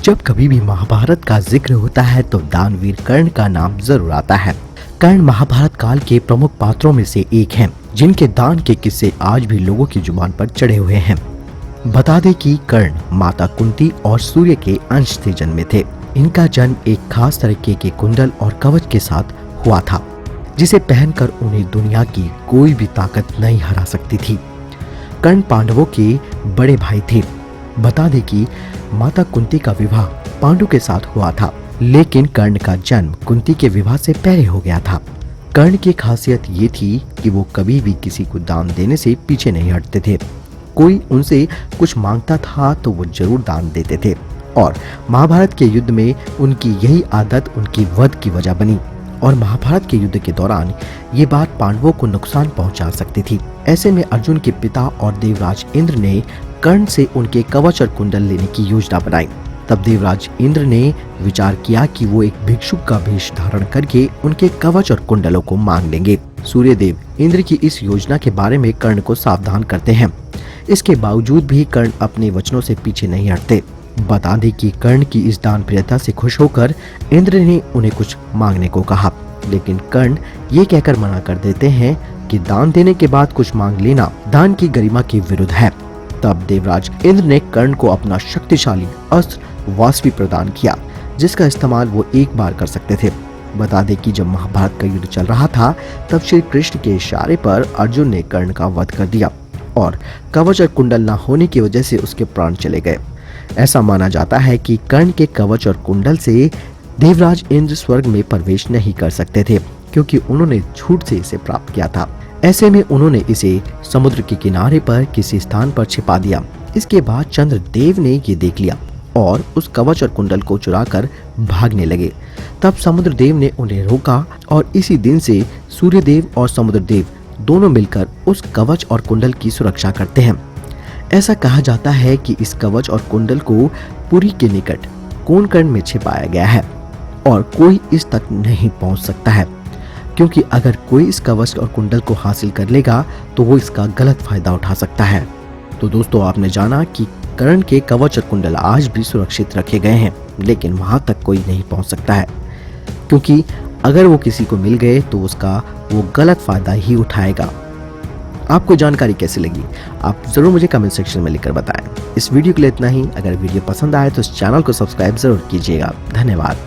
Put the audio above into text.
जब कभी भी महाभारत का जिक्र होता है तो दानवीर कर्ण का नाम जरूर आता है। कर्ण महाभारत काल के प्रमुख पात्रों में से एक हैं, जिनके दान के किस्से आज भी लोगों की जुबान पर चढ़े हुए हैं। बता दें कि कर्ण माता कुंती और सूर्य के अंश से जन्मे थे। इनका जन्म एक खास तरीके के कुंडल और कवच के साथ हुआ था, जिसे पहनकर उन्हें दुनिया की कोई भी ताकत नहीं हरा सकती थी। कर्ण पांडवों के बड़े भाई थे। बता दें कि माता कुंती का विवाह पांडु के साथ हुआ था, लेकिन कर्ण का जन्म कुंती के विवाह से पहले हो गया था। कर्ण की खासियत ये थी कि वो कभी भी किसी को दान देने से पीछे नहीं हटते थे। कोई उनसे कुछ मांगता था तो वो जरूर दान देते थे, और महाभारत के युद्ध में उनकी यही आदत उनकी वध की वजह बनी। और महाभारत के युद्ध के दौरान ये बात पांडवों को नुकसान पहुंचा सकती थी। ऐसे में अर्जुन के पिता और देवराज इंद्र ने कर्ण से उनके कवच और कुंडल लेने की योजना बनाई। तब देवराज इंद्र ने विचार किया कि वो एक भिक्षुक का वेश धारण करके उनके कवच और कुंडलों को मांग लेंगे। सूर्यदेव इंद्र की इस योजना के बारे में कर्ण को सावधान करते हैं। इसके बावजूद भी कर्ण अपने वचनों से पीछे नहीं हटते। बता दें कि कर्ण की इस दान प्रियता से खुश होकर इंद्र ने उन्हें कुछ मांगने को कहा, लेकिन कर्ण ये कहकर मना कर देते हैं कि दान देने के बाद कुछ मांग लेना दान की गरिमा के विरुद्ध है। तब देवराज इंद्र ने कर्ण को अपना शक्तिशाली अस्त्र वासवी प्रदान किया, जिसका इस्तेमाल वो एक बार कर सकते थे। बता दें कि जब महाभारत का युद्ध चल रहा था, तब श्री कृष्ण के इशारे पर अर्जुन ने कर्ण का वध कर दिया और कवच और कुंडल न होने की वजह से उसके प्राण चले गए। ऐसा माना जाता है कि कर्ण के कवच और कुंडल से देवराज इंद्र स्वर्ग में प्रवेश नहीं कर सकते थे, क्योंकि उन्होंने झूठ से इसे प्राप्त किया था। ऐसे में उन्होंने इसे समुद्र के किनारे पर किसी स्थान पर छिपा दिया। इसके बाद चंद्रदेव ने ये देख लिया और उस कवच और कुंडल को चुराकर भागने लगे। तब समुद्रदेव ने उन्हें रोका और इसी दिन से सूर्यदेव और समुद्रदेव दोनों मिलकर उस कवच और कुंडल की सुरक्षा करते हैं। ऐसा कहा जाता है कि इस कवच और कुंडल को पुरी के निकट कोंकण में छिपाया गया है और कोई इस तक नहीं पहुंच सकता है, क्योंकि अगर कोई इस कवच और कुंडल को हासिल कर लेगा तो वो इसका गलत फायदा उठा सकता है। तो दोस्तों, आपने जाना कि कर्ण के कवच और कुंडल आज भी सुरक्षित रखे गए हैं, लेकिन वहां तक कोई नहीं पहुंच सकता है, क्योंकि अगर वो किसी को मिल गए तो उसका वो गलत फायदा ही उठाएगा। आपको जानकारी कैसी लगी, आप जरूर मुझे कमेंट सेक्शन में लिखकर बताएं। इस वीडियो के लिए इतना ही। अगर वीडियो पसंद आए तो इस चैनल को सब्सक्राइब जरूर कीजिएगा। धन्यवाद।